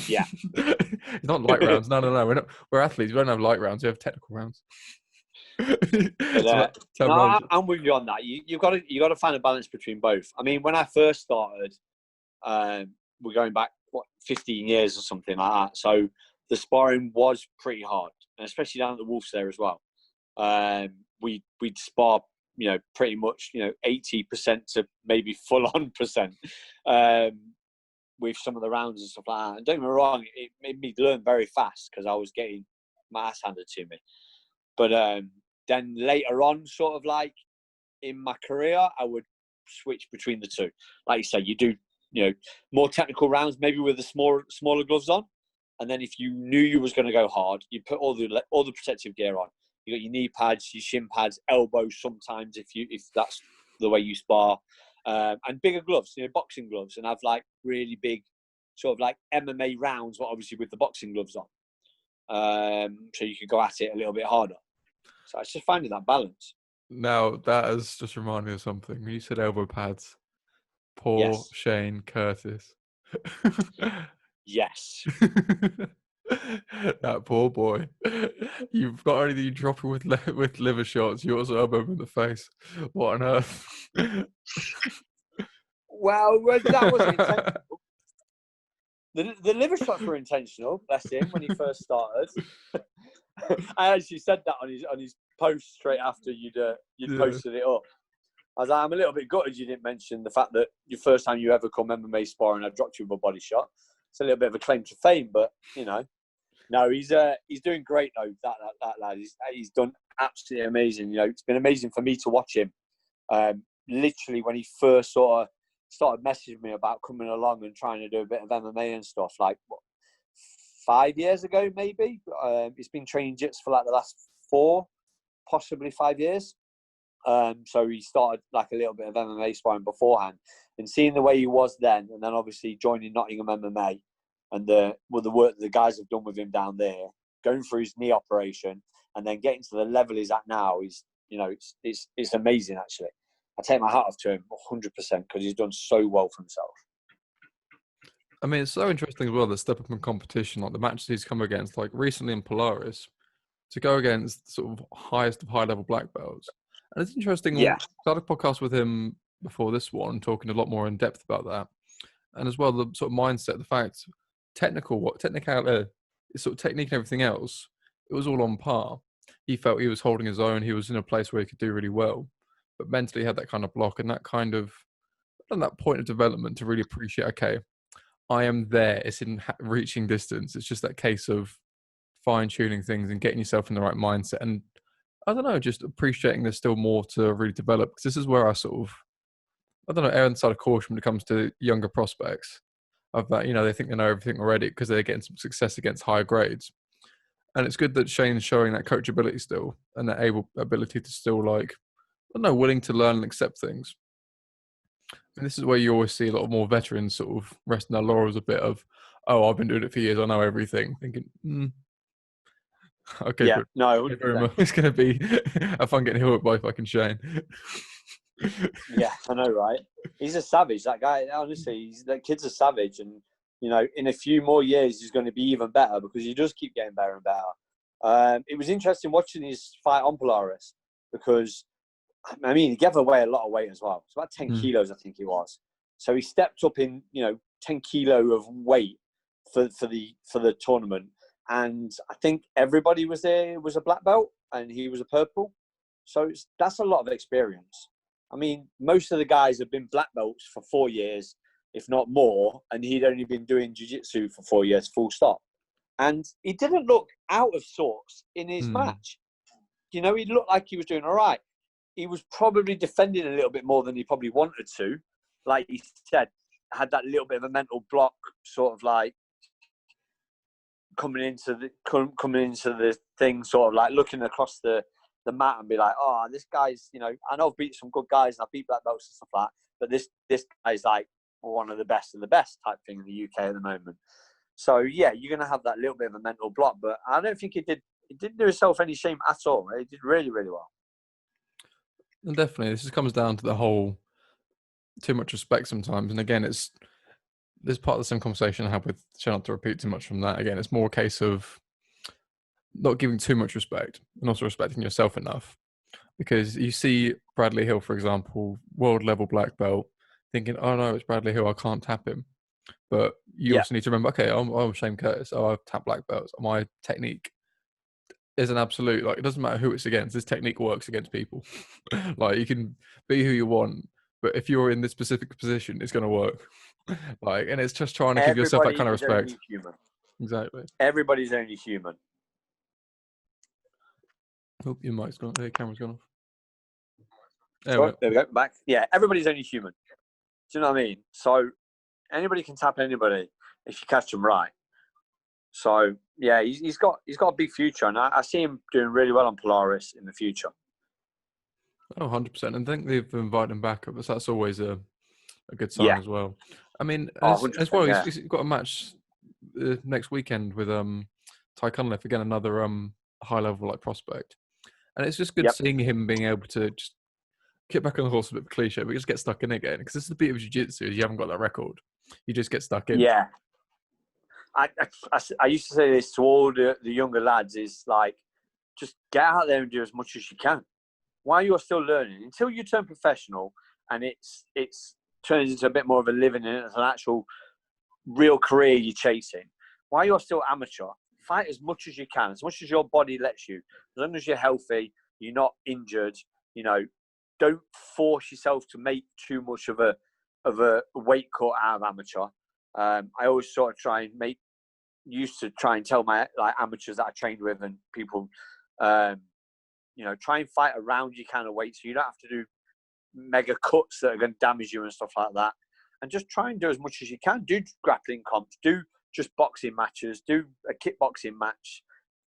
[SPEAKER 2] Yeah.
[SPEAKER 1] It's not light rounds. No. We're athletes. We don't have light rounds. We have technical rounds.
[SPEAKER 2] But, no, I'm with you on that. You've got to find a balance between both. I mean, when I first started, we're going back 15 years or something like that. So the sparring was pretty hard, and especially down at the Wolves there as well. We'd spar, you know, pretty much, you know, 80% to maybe full on percent with some of the rounds and stuff like that. And don't get me wrong, it made me learn very fast because I was getting my ass handed to me. But then later on, sort of like in my career, I would switch between the two. Like you say, you do, you know, more technical rounds, maybe with the smaller gloves on. And then if you knew you was going to go hard, you put all the protective gear on. You got your knee pads, your shin pads, elbows sometimes if that's the way you spar, and bigger gloves, you know, boxing gloves, and have like really big, sort of like MMA rounds, but obviously with the boxing gloves on, so you could go at it a little bit harder. So it's just finding that balance.
[SPEAKER 1] Now that has just reminded me of something. When you said elbow pads, Poor Shane Curtis.
[SPEAKER 2] Yes.
[SPEAKER 1] That poor boy. You've not only do you drop him with liver shots, you also elbow him in the face. What on earth?
[SPEAKER 2] Well, that wasn't intentional. The liver shots were intentional, bless him, when he first started. I actually said that on his post straight after you'd posted it up. I was like, I'm a little bit gutted you didn't mention the fact that your first time you ever come MMA sparring, I dropped you with a body shot. It's a little bit of a claim to fame, but no, he's doing great though. That lad, he's done absolutely amazing. It's been amazing for me to watch him. Literally, when he first sort of started messaging me about coming along and trying to do a bit of MMA and stuff, like 5 years ago, maybe. He's been training jits for like the last 4, possibly 5 years. So he started like a little bit of MMA sparring beforehand, and seeing the way he was then, and then obviously joining Nottingham MMA and the work the guys have done with him down there, going through his knee operation, and then getting to the level he's at now, it's amazing actually. I take my hat off to him 100% because he's done so well for himself.
[SPEAKER 1] I mean, it's so interesting as well, the step up in competition, like the matches he's come against, like recently in Polaris, to go against sort of highest of high-level black belts. And it's interesting.
[SPEAKER 2] Yeah.
[SPEAKER 1] I had a podcast with him before this one, talking a lot more in depth about that. And as well, the sort of mindset, the fact, sort of technique and everything else, it was all on par. He felt he was holding his own. He was in a place where he could do really well. But mentally had that kind of block and that kind of, that point of development to really appreciate, okay, I am there. It's in reaching distance. It's just that case of fine-tuning things and getting yourself in the right mindset. And I don't know, just appreciating there's still more to really develop. Because this is where I sort of, I don't know, err on the side of caution when it comes to younger prospects. Of that, they think they know everything already because they're getting some success against higher grades. And it's good that Shane's showing that coachability still and that ability to still, like, I don't know, willing to learn and accept things. And this is where you always see a lot more veterans sort of resting their laurels a bit of, oh, I've been doing it for years, I know everything. Thinking, okay,
[SPEAKER 2] yeah,
[SPEAKER 1] but
[SPEAKER 2] no,
[SPEAKER 1] it's going to be have fun getting hit up by fucking Shane.
[SPEAKER 2] Yeah, I know, right? He's a savage, that guy. Honestly, that kid's a savage. And, in a few more years, he's going to be even better because he does keep getting better and better. It was interesting watching his fight on Polaris because, I mean, he gave away a lot of weight as well. It's about 10 kilos, I think he was. So he stepped up in, 10 kilo of weight for the tournament. And I think everybody was there was a black belt and he was a purple. So that's a lot of experience. I mean, most of the guys have been black belts for 4 years, if not more, and he'd only been doing jiu-jitsu for 4 years, full stop. And he didn't look out of sorts in his match. He looked like he was doing all right. He was probably defending a little bit more than he probably wanted to. Like he said, had that little bit of a mental block, sort of like coming into the thing, sort of like looking across the mat and be like, oh, this guy's, I know I've beat some good guys and I've beat black belts and stuff like that, but this guy's like one of the best type thing in the UK at the moment. So yeah, you're going to have that little bit of a mental block, but I don't think it didn't do himself any shame at all. He did really, really well.
[SPEAKER 1] And definitely, this just comes down to the whole too much respect sometimes. And again, this part of the same conversation I had with, try not to repeat too much from that. Again, it's more a case of not giving too much respect and also respecting yourself enough. Because you see Bradley Hill, for example, world level black belt, thinking, oh no, it's Bradley Hill, I can't tap him. But you also need to remember, okay, I'm Shane Curtis, I've tapped black belts. My technique is an absolute, like, it doesn't matter who it's against, this technique works against people. Like, you can be who you want, but if you're in this specific position, it's going to work. Like, and it's just trying to give yourself that kind of respect.
[SPEAKER 2] Human.
[SPEAKER 1] Exactly.
[SPEAKER 2] Everybody's only human.
[SPEAKER 1] Oh, your mic's gone. Your camera's gone off.
[SPEAKER 2] There we go. Back. Yeah, everybody's only human. Do you know what I mean? So anybody can tap anybody if you catch them right. So yeah, he's got a big future, and I see him doing really well on Polaris in the future.
[SPEAKER 1] Oh, 100%. And I think they've invited him back up. So that's always a good sign as well. I mean, as well, he's got a match next weekend with Ty Cunliffe, again, another high level like prospect. And it's just good seeing him being able to just get back on the horse is a bit of a cliche, but just get stuck in again. Because this is the beauty of jiu-jitsu, is you haven't got that record. You just get stuck in.
[SPEAKER 2] Yeah. I used to say this to all the younger lads, is like, just get out there and do as much as you can. While you're still learning, until you turn professional and it's turns into a bit more of a living and it's an actual real career you're chasing. While you're still amateur, fight as much as you can, as much as your body lets you. As long as you're healthy, you're not injured, you know, don't force yourself to make too much of a weight cut out of amateur. I always sort of used to try and tell my amateurs that I trained with and people, you know, try and fight around your kind of weight, so you don't have to do mega cuts that are going to damage you and stuff like that. And just try and do as much as you can. Do grappling comps, do just boxing matches, do a kickboxing match,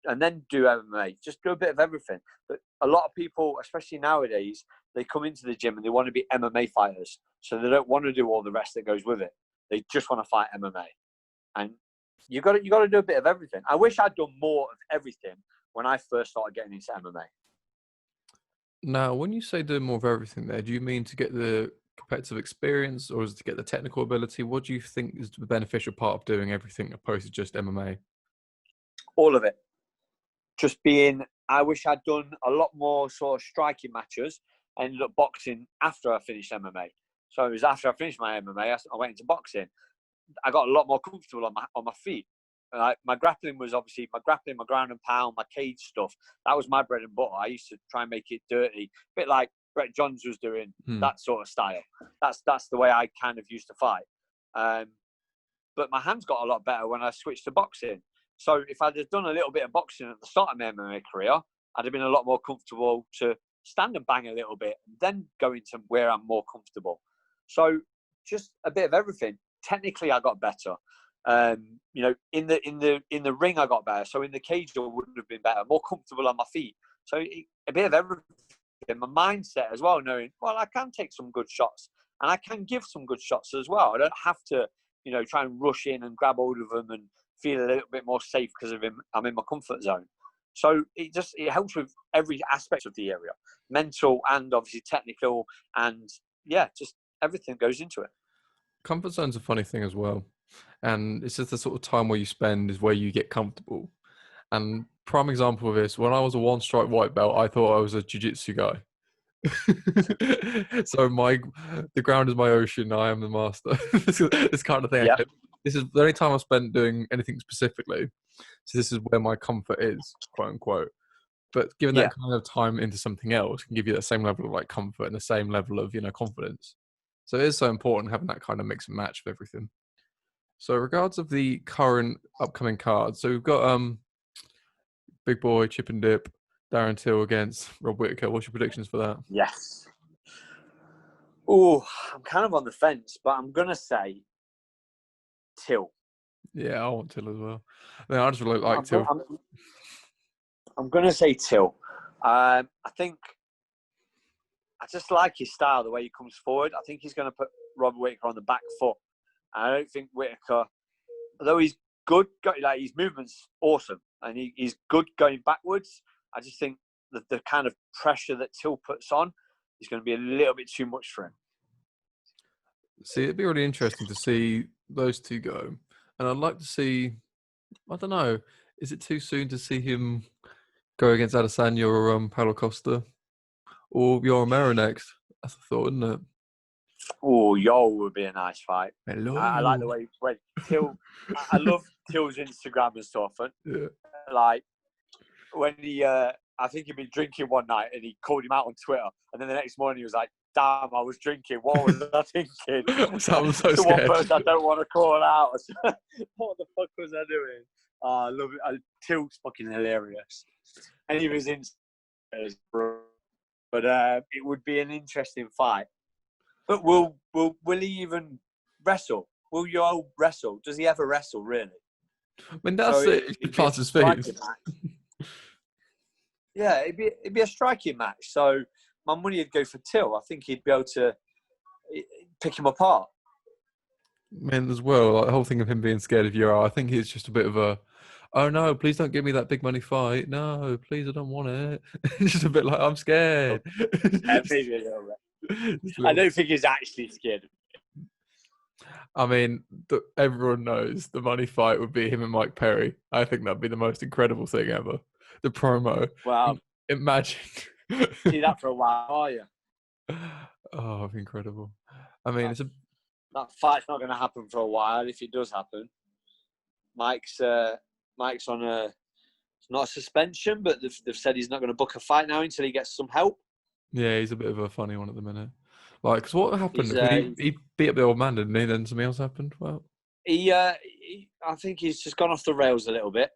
[SPEAKER 2] and then do MMA. Just do a bit of everything. But a lot of people, especially nowadays, they come into the gym and they want to be MMA fighters, so they don't want to do all the rest that goes with it. They just want to fight MMA. And you got to do a bit of everything. I wish I'd done more of everything when I first started getting into MMA.
[SPEAKER 1] Now, when you say doing more of everything there, do you mean to get the competitive experience, or is it to get the technical ability? What do you think is the beneficial part of doing everything opposed to just MMA?
[SPEAKER 2] All of it. I wish I'd done a lot more sort of striking matches. I ended up boxing after I finished MMA. So it was after I finished my MMA, I went into boxing. I got a lot more comfortable on my feet. My grappling was obviously my ground and pound, my cage stuff. That was my bread and butter. I used to try and make it dirty, a bit like Brett Johns was doing, that sort of style. That's the way I kind of used to fight. But my hands got a lot better when I switched to boxing. So if I'd have done a little bit of boxing at the start of my MMA career, I'd have been a lot more comfortable to stand and bang a little bit, then go into where I'm more comfortable. So just a bit of everything. Technically, I got better. You know, in the ring, I got better. So in the cage, I would have been better, more comfortable on my feet. So a bit of everything. My mindset as well, knowing, well, I can take some good shots and I can give some good shots as well. I don't have to, you know, try and rush in and grab hold of them and feel a little bit more safe because of him. I'm in my comfort zone. So it helps with every aspect of the area, mental and obviously technical, and yeah, just everything goes into it.
[SPEAKER 1] Comfort zone's a funny thing as well. And it's just the sort of time where you spend is where you get comfortable. And prime example of this, when I was a one strike white belt, I thought I was a jiu-jitsu guy. So the ground is my ocean, I am the master. This kind of thing.
[SPEAKER 2] Yep.
[SPEAKER 1] This is the only time I've spent doing anything specifically. So this is where my comfort is, quote unquote. But given that kind of time into something else can give you that same level of like comfort and the same level of, you know, confidence. So it is so important having that kind of mix and match of everything. So regards of the current upcoming cards, so we've got Big Boy, Chip and Dip, Darren Till against Rob Whittaker. What's your predictions for that?
[SPEAKER 2] Yes. Oh, I'm kind of on the fence, but I'm going to say Till.
[SPEAKER 1] Yeah, I want Till as well. No, I just really like Till.
[SPEAKER 2] I'm going to say Till. I think I just like his style, the way he comes forward. I think he's going to put Rob Whittaker on the back foot. And I don't think Whittaker, although he's good, like his movement's awesome, and he's good going backwards, I just think that the kind of pressure that Till puts on is going to be a little bit too much for him.
[SPEAKER 1] See, it'd be really interesting to see those two go. And I'd like to see, I don't know, is it too soon to see him go against Adesanya or Paulo Costa? Or Yoramero next? That's a thought, isn't it?
[SPEAKER 2] Oh, would be a nice fight.
[SPEAKER 1] Hello.
[SPEAKER 2] I like the way when Till. I love Till's Instagram and stuff. And
[SPEAKER 1] yeah.
[SPEAKER 2] Like when he, I think he'd been drinking one night and he called him out on Twitter, and then the next morning he was like, "Damn, I was drinking. What was I thinking?"
[SPEAKER 1] I'm so scared.
[SPEAKER 2] The one person I don't want to call out. What the fuck was I doing? I love it. Till's fucking hilarious. And he was in, but it would be an interesting fight. But will he even wrestle? Will Yo wrestle? Does he ever wrestle, really?
[SPEAKER 1] I mean, that's it. He plants his feet.
[SPEAKER 2] Yeah, it'd be a striking match. So my money would go for Till. I think he'd be able to pick him apart.
[SPEAKER 1] Man, as well, like the whole thing of him being scared of Euro, I think he's just a bit of a, oh no, please don't give me that big money fight. No, please, I don't want it. Just a bit like, I'm scared.
[SPEAKER 2] Maybe a little bit. I don't think he's actually scared.
[SPEAKER 1] I mean, everyone knows the money fight would be him and Mike Perry. I think that'd be the most incredible thing ever. The promo.
[SPEAKER 2] Well,
[SPEAKER 1] Imagine.
[SPEAKER 2] see that for a while, are you?
[SPEAKER 1] Oh, incredible. I mean,
[SPEAKER 2] That fight's not going to happen for a while. If it does happen, Mike's on it's not a suspension, but they've said he's not going to book a fight now until he gets some help.
[SPEAKER 1] yeah, he's a bit of a funny one at the minute. Like, cause what happened? He beat up the old man, didn't he? Then something else happened. Well,
[SPEAKER 2] I think he's just gone off the rails a little bit.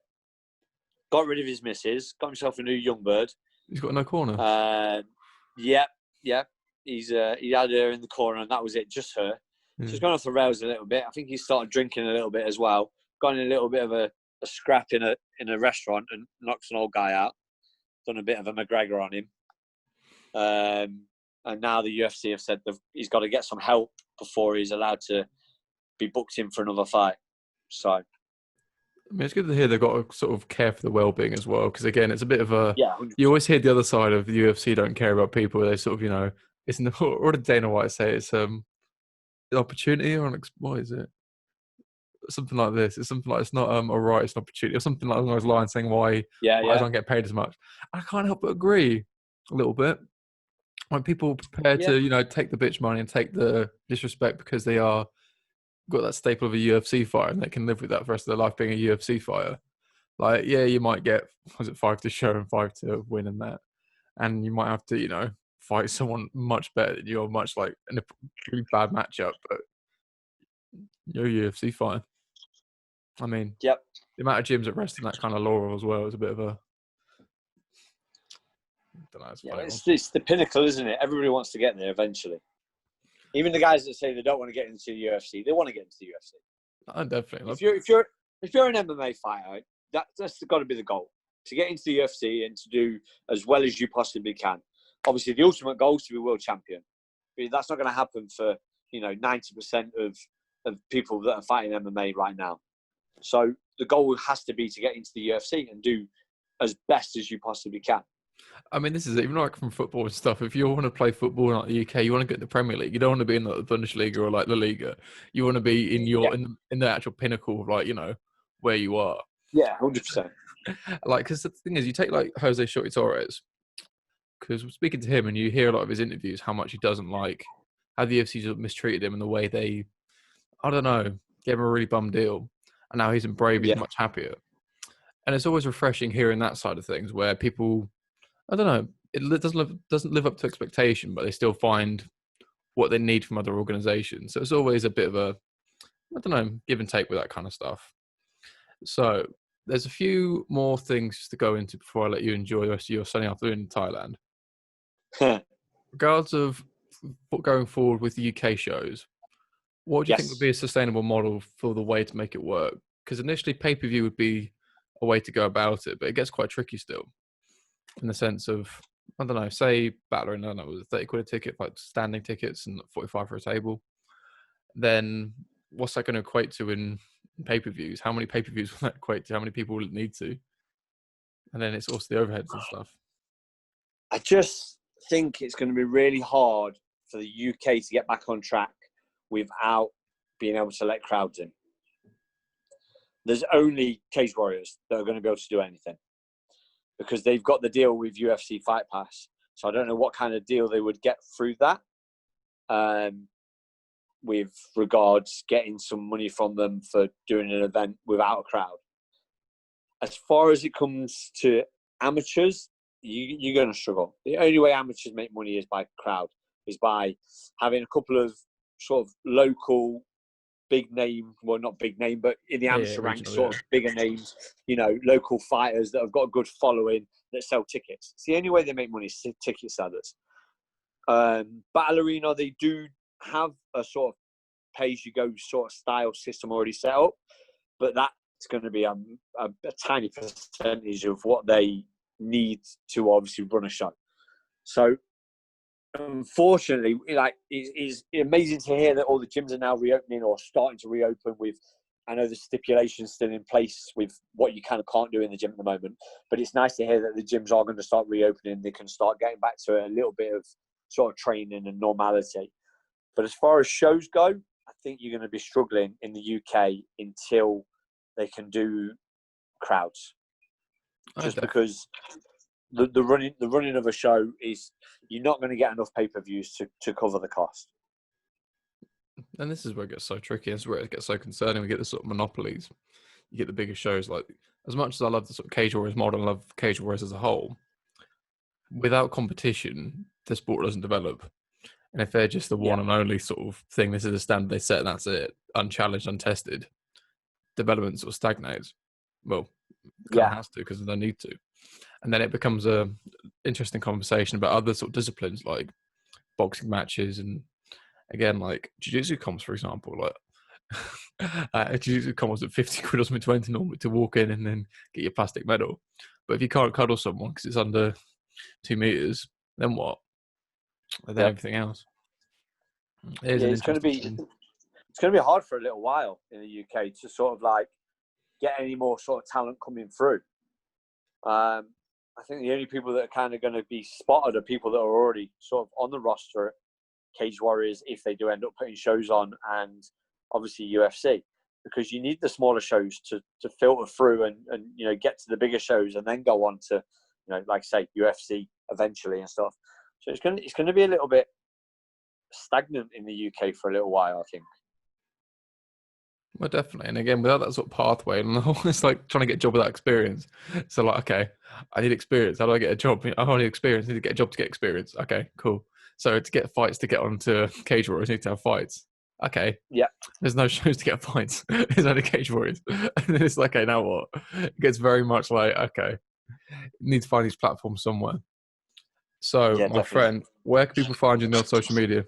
[SPEAKER 2] Got rid of his missus. Got himself a new young bird.
[SPEAKER 1] He's got no corner.
[SPEAKER 2] Yeah. He had her in the corner, and that was it. Just her.
[SPEAKER 1] Yeah.
[SPEAKER 2] She's gone off the rails a little bit. I think he started drinking a little bit as well. Got in a little bit of a scrap in a restaurant and knocked an old guy out. Done a bit of a McGregor on him. And now the UFC have said he's got to get some help before he's allowed to be booked in for another fight. So,
[SPEAKER 1] I mean, it's good to hear they've got to sort of care for the well-being as well. Because again, it's a bit of a
[SPEAKER 2] 100%.
[SPEAKER 1] You always hear the other side of the UFC don't care about people. They sort of, it's what did Dana White say? It's an opportunity or what is it? Something like this. It's something like it's not a right, it's an opportunity, or something like those lines saying why I don't get paid as much. I can't help but agree a little bit. When people prepare to, take the bitch money and take the disrespect because they are got that staple of a UFC fighter and they can live with that for the rest of their life being a UFC fighter. Like, yeah, you might get 5 to show and 5 to win and that, and you might have to, fight someone much better than you or much like in a really bad matchup, but you're a UFC fighter. I mean,
[SPEAKER 2] the
[SPEAKER 1] amount of gyms that rest in that kind of laurel as well is a bit of a. I don't know,
[SPEAKER 2] it's the pinnacle, isn't it? Everybody wants to get there eventually. Even the guys that say they don't want to get into the UFC, they want to get into the UFC.
[SPEAKER 1] Definitely.
[SPEAKER 2] If you're an MMA fighter, that's got to be the goal, to get into the UFC and to do as well as you possibly can. Obviously, the ultimate goal is to be world champion. But that's not going to happen for 90% of people that are fighting MMA right now. So the goal has to be to get into the UFC and do as best as you possibly can.
[SPEAKER 1] I mean, this is even like from football and stuff. If you want to play football in like the UK, you want to get in the Premier League. You don't want to be in like the Bundesliga or like La Liga. You want to be in in the actual pinnacle of like where you are.
[SPEAKER 2] Yeah, 100%.
[SPEAKER 1] Like, because the thing is, you take like Jose Shorty Torres, because speaking to him and you hear a lot of his interviews, how much he doesn't like how the UFC mistreated him and the way they, I don't know, gave him a really bum deal, and now he's in Brave, he's much happier. And it's always refreshing hearing that side of things where people, I don't know, it doesn't live up to expectation, but they still find what they need from other organizations. So it's always a bit of a, I don't know, give and take with that kind of stuff. So there's a few more things to go into before I let you enjoy the rest of your sunny afternoon in Thailand. Regards of going forward with the UK shows, what do you think would be a sustainable model for the way to make it work? Because initially pay-per-view would be a way to go about it, but it gets quite tricky still in the sense of, I don't know, say Battler, I don't know, it was a 30 quid a ticket, like standing tickets and 45 for a table. Then what's that going to equate to in pay-per-views? How many pay-per-views will that equate to? How many people will it need to? And then it's also the overheads and stuff.
[SPEAKER 2] I just think it's going to be really hard for the UK to get back on track without being able to let crowds in. There's only Cage Warriors that are going to be able to do anything because they've got the deal with UFC Fight Pass. So I don't know what kind of deal they would get through that with regards getting some money from them for doing an event without a crowd. As far as it comes to amateurs, you're going to struggle. The only way amateurs make money is by crowd, is by having a couple of sort of local big name, well, not big name, but in the amateur ranks, sort of bigger names, local fighters that have got a good following that sell tickets. It's the only way they make money is ticket sellers. Battle Arena, they do have a sort of pay-as-you-go sort of style system already set up, but that's going to be a tiny percentage of what they need to obviously run a show. So unfortunately, it's amazing to hear that all the gyms are now reopening or starting to reopen with, I know the stipulations still in place with what you can and can't do in the gym at the moment, but it's nice to hear that the gyms are going to start reopening. They can start getting back to a little bit of sort of training and normality. But as far as shows go, I think you're going to be struggling in the UK until they can do crowds. Just because the running of a show is, you're not going to get enough pay-per-views to cover the cost.
[SPEAKER 1] And this is where it gets so tricky. This is where it gets so concerning. We get the sort of monopolies. You get the bigger shows. Like, as much as I love the sort of Cage Warriors model and love Cage Warriors as a whole, without competition, the sport doesn't develop. And if they're just the one and only sort of thing, this is a standard they set and that's it, unchallenged, untested, development sort of stagnates. Well, it kind of has to, because they need to. And then it becomes a interesting conversation about other sort of disciplines like boxing matches and, again, like jiu-jitsu comps, for example. Like jiu-jitsu comps at 50 quid or something, 20 normally to walk in and then get your plastic medal. But if you can't cuddle someone because it's under 2 meters, then what? And then everything else.
[SPEAKER 2] It's going to be hard for a little while in the UK to sort of like get any more sort of talent coming through. I think the only people that are kind of going to be spotted are people that are already sort of on the roster at Cage Warriors, if they do end up putting shows on, and obviously UFC, because you need the smaller shows to filter through and you know, get to the bigger shows and then go on to, you know, like say UFC eventually and stuff. So it's going to be a little bit stagnant in the UK for a little while, I think.
[SPEAKER 1] Well, definitely. And again, without that sort of pathway, and it's like trying to get a job without experience. So like, okay, I need experience. How do I get a job? I need experience. I need to get a job to get experience. Okay, cool. So to get fights, to get onto Cage Warriors, you need to have fights. Okay.
[SPEAKER 2] Yeah.
[SPEAKER 1] There's no shows to get fights. There's only Cage Warriors. And then it's like, okay, now what? It gets very much like, okay, you need to find these platforms somewhere. So, my friend, where can people find you on social media?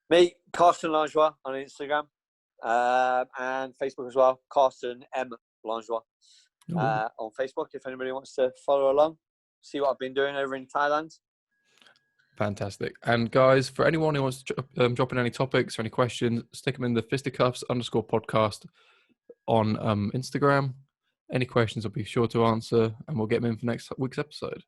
[SPEAKER 2] Me, Karsten Lenjoint on Instagram. And Facebook as well, Karsten M. Lenjoint on Facebook, if anybody wants to follow along, see what I've been doing over in Thailand.
[SPEAKER 1] Fantastic. And guys, for anyone who wants to drop in any topics or any questions, stick them in the Fisticuffs _podcast on Instagram. Any questions I'll be sure to answer, and we'll get them in for next week's episode.